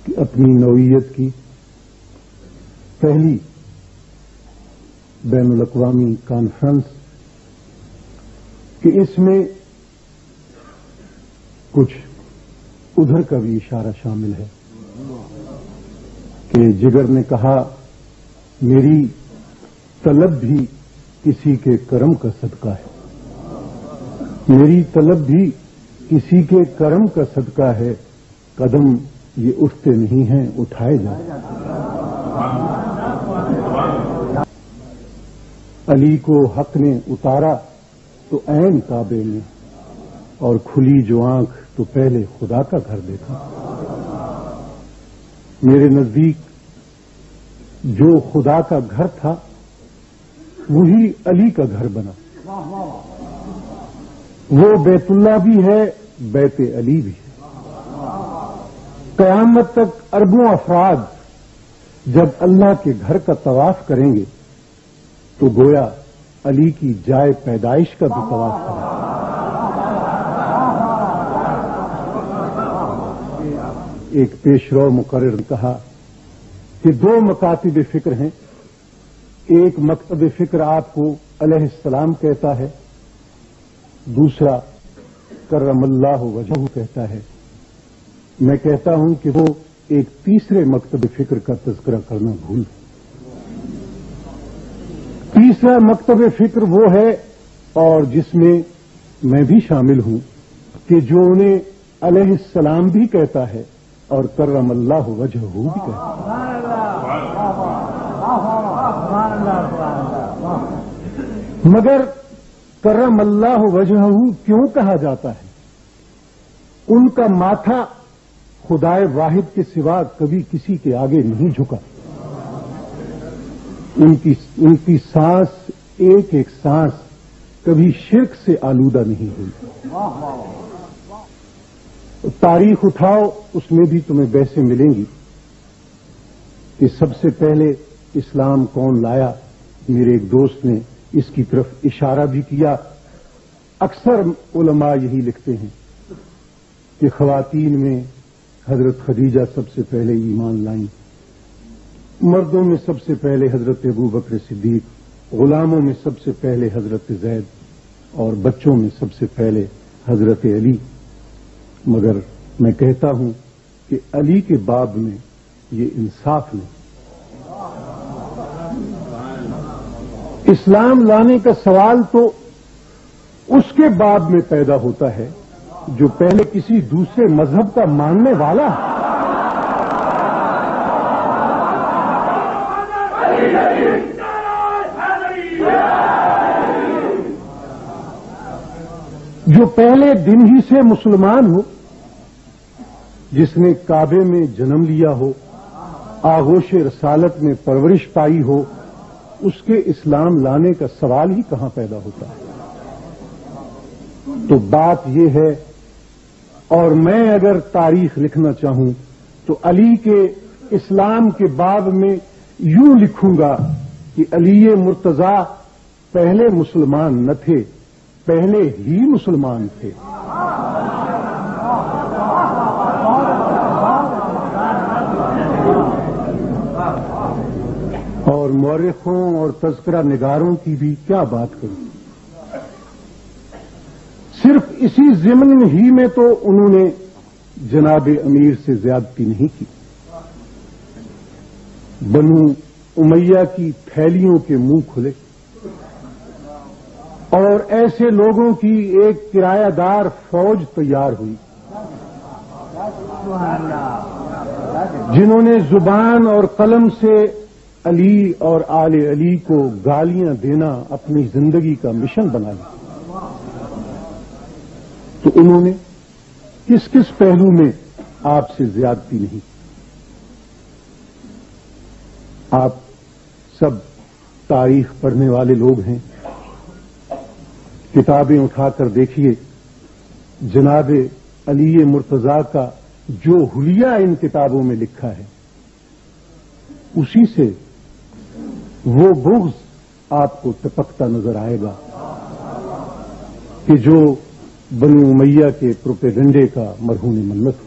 اپنی نوعیت کی پہلی بین الاقوامی کانفرنس کہ اس میں کچھ ادھر کا بھی اشارہ شامل ہے کہ جگر نے کہا میری طلب بھی کسی کے کرم کا صدقہ ہے، میری طلب بھی کسی کے کرم کا صدقہ ہے، قدم یہ اٹھتے نہیں ہیں اٹھائے جائیں۔ علی کو حق نے اتارا تو عین کعبے میں، اور کھلی جو آنکھ تو پہلے خدا کا گھر دیکھا۔ میرے نزدیک جو خدا کا گھر تھا وہی علی کا گھر بنا، وہ بیت اللہ بھی ہے، بیت علی بھی ہے۔ قیامت تک اربوں افراد جب اللہ کے گھر کا طواف کریں گے تو گویا علی کی جائے پیدائش کا بھی طواف کریں گے۔ ایک پیشرو مقرر نے کہا کہ دو مکاتب فکر ہیں، ایک مکتب فکر آپ کو علیہ السلام کہتا ہے، دوسرا کرم اللہ وجہہ کہتا ہے۔ میں کہتا ہوں کہ وہ ایک تیسرے مکتب فکر کا تذکرہ کرنا بھول۔ تیسرا مکتب فکر وہ ہے، اور جس میں میں بھی شامل ہوں، کہ جو انہیں علیہ السلام بھی کہتا ہے اور کرم اللہ وجہہ بھی کہتا ہے۔ مگر کرم اللہ وجہہ کیوں کہا جاتا ہے؟ ان کا ماتھا خدائے واحد کے سوا کبھی کسی کے آگے نہیں جھکا، ان کی سانس ایک ایک سانس کبھی شرک سے آلودہ نہیں ہوئی۔ تاریخ اٹھاؤ، اس میں بھی تمہیں بحثیں ملیں گی کہ سب سے پہلے اسلام کون لایا۔ میرے ایک دوست نے اس کی طرف اشارہ بھی کیا۔ اکثر علماء یہی لکھتے ہیں کہ خواتین میں حضرت خدیجہ سب سے پہلے ایمان لائیں، مردوں میں سب سے پہلے حضرت ابو بکر صدیق، غلاموں میں سب سے پہلے حضرت زید، اور بچوں میں سب سے پہلے حضرت علی۔ مگر میں کہتا ہوں کہ علی کے باب میں یہ انصاف نہیں۔ اسلام لانے کا سوال تو اس کے باب میں پیدا ہوتا ہے جو پہلے کسی دوسرے مذہب کا ماننے والا ہے۔ جو پہلے دن ہی سے مسلمان ہو، جس نے کعبے میں جنم لیا ہو، آغوش رسالت میں پرورش پائی ہو، اس کے اسلام لانے کا سوال ہی کہاں پیدا ہوتا ہے؟ تو بات یہ ہے، اور میں اگر تاریخ لکھنا چاہوں تو علی کے اسلام کے باب میں یوں لکھوں گا کہ علی مرتضی پہلے مسلمان نہ تھے، پہلے ہی مسلمان تھے۔ اور مورخوں اور تذکرہ نگاروں کی بھی کیا بات کروں، صرف اسی ضمن ہی میں تو انہوں نے جناب امیر سے زیادتی نہیں کی۔ بنو امیہ کی تھیلیوں کے منہ کھلے، اور ایسے لوگوں کی ایک کرایہ دار فوج تیار ہوئی جنہوں نے زبان اور قلم سے علی اور آل علی کو گالیاں دینا اپنی زندگی کا مشن بنا لیا۔ تو انہوں نے کس کس پہلو میں آپ سے زیادتی نہیں؟ آپ سب تاریخ پڑھنے والے لوگ ہیں، کتابیں اٹھا کر دیکھیے، جناب علی مرتضی کا جو حلیہ ان کتابوں میں لکھا ہے، اسی سے وہ بغض آپ کو ٹپکتا نظر آئے گا کہ جو بنو امیہ کے پروپیگنڈے کا مرہون منت ہو۔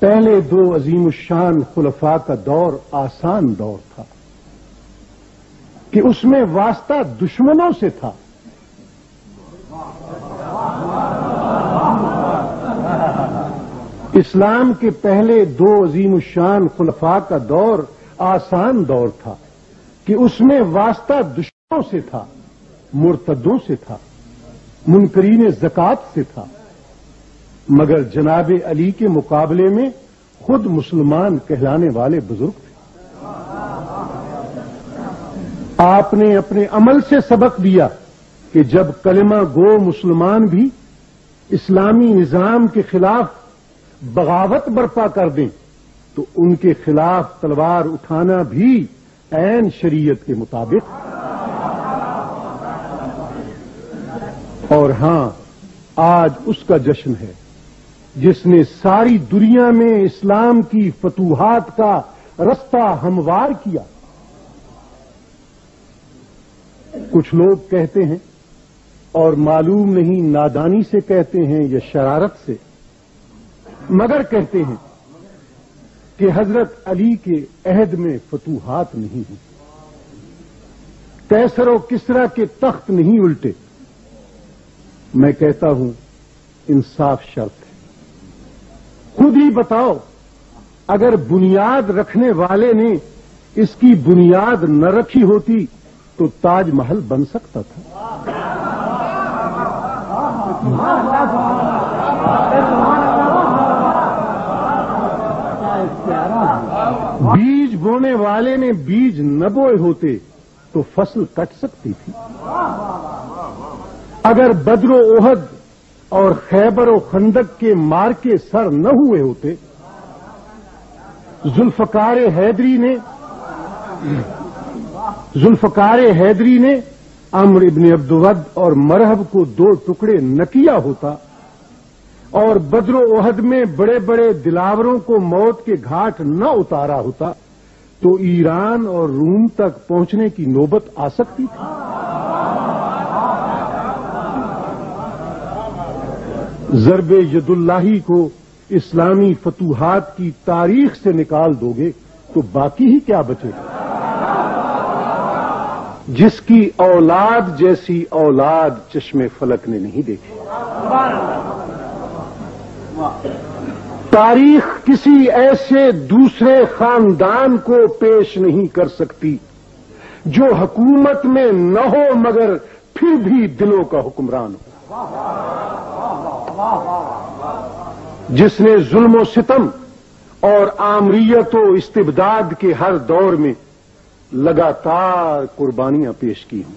پہلے دو عظیم الشان خلفاء کا دور آسان دور تھا کہ اس میں واسطہ دشمنوں سے تھا. اسلام کے پہلے دو عظیم الشان خلفاء کا دور آسان دور تھا کہ اس میں واسطہ دشمنوں سے تھا، مرتدوں سے تھا، منکرین زکات سے تھا، مگر جناب علی کے مقابلے میں خود مسلمان کہلانے والے بزرگ تھے. آپ نے اپنے عمل سے سبق دیا کہ جب کلمہ گو مسلمان بھی اسلامی نظام کے خلاف بغاوت برپا کر دیں تو ان کے خلاف تلوار اٹھانا بھی عین شریعت کے مطابق. اور ہاں، آج اس کا جشن ہے جس نے ساری دنیا میں اسلام کی فتوحات کا رستہ ہموار کیا. کچھ لوگ کہتے ہیں، اور معلوم نہیں نادانی سے کہتے ہیں یا شرارت سے، مگر کہتے ہیں کہ حضرت علی کے عہد میں فتوحات نہیں ہیں، کیسر و کسرا کے تخت نہیں الٹے. میں کہتا ہوں انصاف شرط ہے. خود ہی بتاؤ، اگر بنیاد رکھنے والے نے اس کی بنیاد نہ رکھی ہوتی تو تاج محل بن سکتا تھا. بیج بونے والے نے بیج نہ بوئے ہوتے تو فصل کٹ سکتی تھی. اگر بدر و احد اور خیبر و خندق کے مار کے سر نہ ہوئے ہوتے، ذوالفقار حیدری نے عمرو ابن عبدود اور مرہب کو دو ٹکڑے نہ کیا ہوتا، اور بدر و احد میں بڑے بڑے دلاوروں کو موت کے گھاٹ نہ اتارا ہوتا تو ایران اور روم تک پہنچنے کی نوبت آ سکتی تھی. ضرب ید اللہی کو اسلامی فتوحات کی تاریخ سے نکال دو گے تو باقی ہی کیا بچے گا؟ جس کی اولاد جیسی اولاد چشم فلک نے نہیں دیکھی. تاریخ کسی ایسے دوسرے خاندان کو پیش نہیں کر سکتی جو حکومت میں نہ ہو مگر پھر بھی دلوں کا حکمران ہو، جس نے ظلم و ستم اور آمریت و استبداد کے ہر دور میں لگاتار قربانیاں پیش کی ہوں.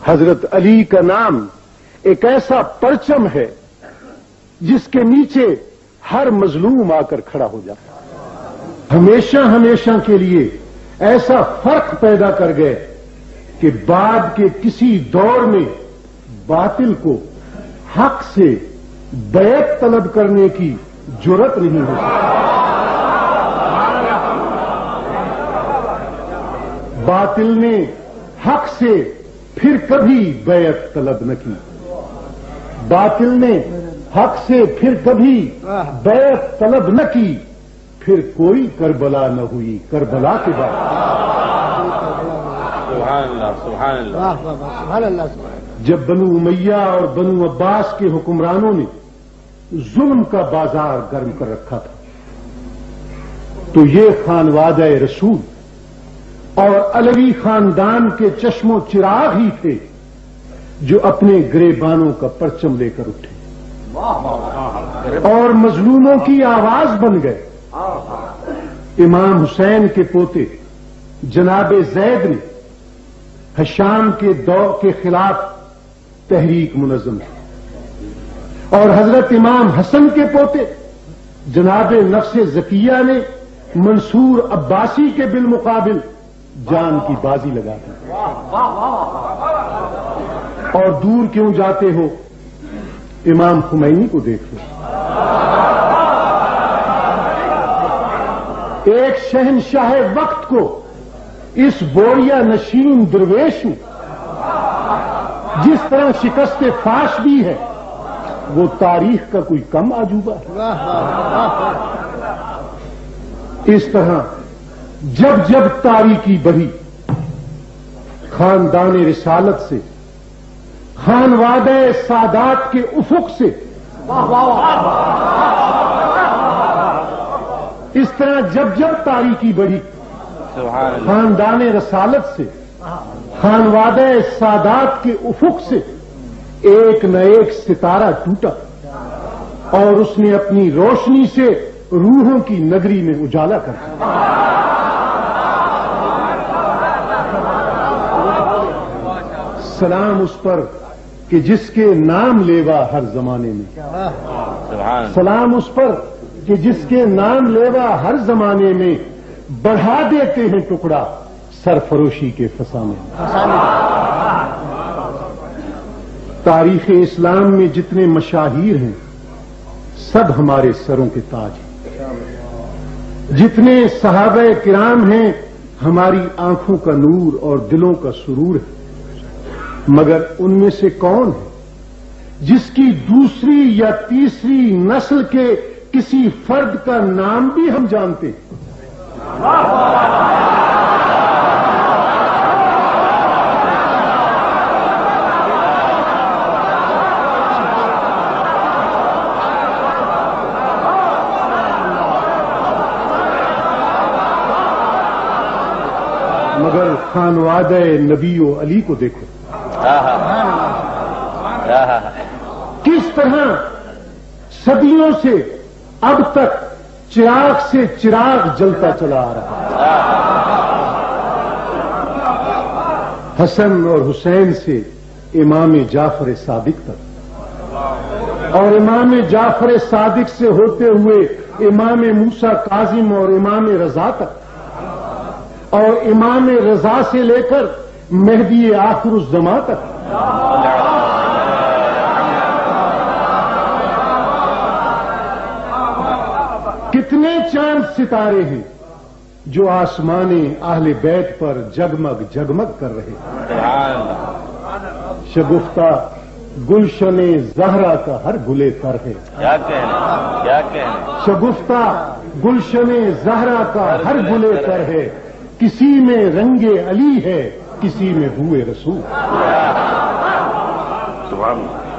حضرت علی کا نام ایک ایسا پرچم ہے جس کے نیچے ہر مظلوم آ کر کھڑا ہو جاتا ہے. ہمیشہ ہمیشہ کے لیے ایسا فرق پیدا کر گئے کہ بعد کے کسی دور میں باطل کو حق سے بیعت طلب کرنے کی جرأت نہیں ہو سکتی. باطل نے حق سے پھر کبھی بیعت طلب نہ کی. باطل نے حق سے پھر کبھی بیعت طلب نہ کی. پھر کوئی کربلا نہ ہوئی کربلا کے بعد. سبحان اللہ. جب بنو امیہ اور بنو عباس کے حکمرانوں نے ظلم کا بازار گرم کر رکھا تھا تو یہ خانوادہ رسول اور علوی خاندان کے چشم و چراغ ہی تھے جو اپنے گریبانوں کا پرچم لے کر اٹھے اور مظلوموں کی آواز بن گئے. امام حسین کے پوتے جناب زید نے ہشام کے دور کے خلاف تحریک منظم کی اور حضرت امام حسن کے پوتے جناب نفس زکیہ نے منصور عباسی کے بالمقابل جان کی بازی لگا دی. اور دور کیوں جاتے ہو، امام خمینی کو دیکھ لو. ایک شہنشاہ وقت کو اس بوریا نشین درویش نے جس طرح شکست فاش دی ہے وہ تاریخ کا کوئی کم عجوبہ ہے؟ اس طرح جب جب تاریکی بڑھی، خاندان رسالت سے، خانوادہ سادات کے افق سے، اس طرح جب جب تاریکی بڑھی، خاندان رسالت سے، خانوادہ سادات کے افق سے ایک نہ ایک ستارہ ٹوٹا اور اس نے اپنی روشنی سے روحوں کی نگری میں اجالا کر دیا۔ سلام اس پر کہ جس کے نام لیوا ہر زمانے میں، سلام اس پر کہ جس کے نام لیوا ہر زمانے میں بڑھا دیتے ہیں ٹکڑا سرفروشی کے فسانے میں۔ تاریخ اسلام میں جتنے مشاہیر ہیں سب ہمارے سروں کے تاج ہیں، جتنے صحابہ کرام ہیں ہماری آنکھوں کا نور اور دلوں کا سرور ہے، مگر ان میں سے کون ہے جس کی دوسری یا تیسری نسل کے کسی فرد کا نام بھی ہم جانتے ہیں؟ مگر خانوادہ نبی و علی کو دیکھو، کس طرح صدیوں سے اب تک چراغ سے چراغ جلتا چلا آ رہا ہے، حسن اور حسین سے امام جعفر صادق تک، اور امام جعفر صادق سے ہوتے ہوئے امام موسیٰ کاظم اور امام رضا تک، اور امام رضا سے لے کر مہدی آخر الزماں تک۔ کتنے چاند ستارے ہیں جو آسمان اہل بیت پر جگمگ جگمگ کر رہے ہیں۔ شگفتہ گلشن زہرا کا ہر گلے تر ہے، کیا کہنے شگفتہ گلشن زہرا کا ہر گلے تر ہے، کسی میں رنگ علی ہے، کسی میں بوئے رسول۔ سبحان اللہ۔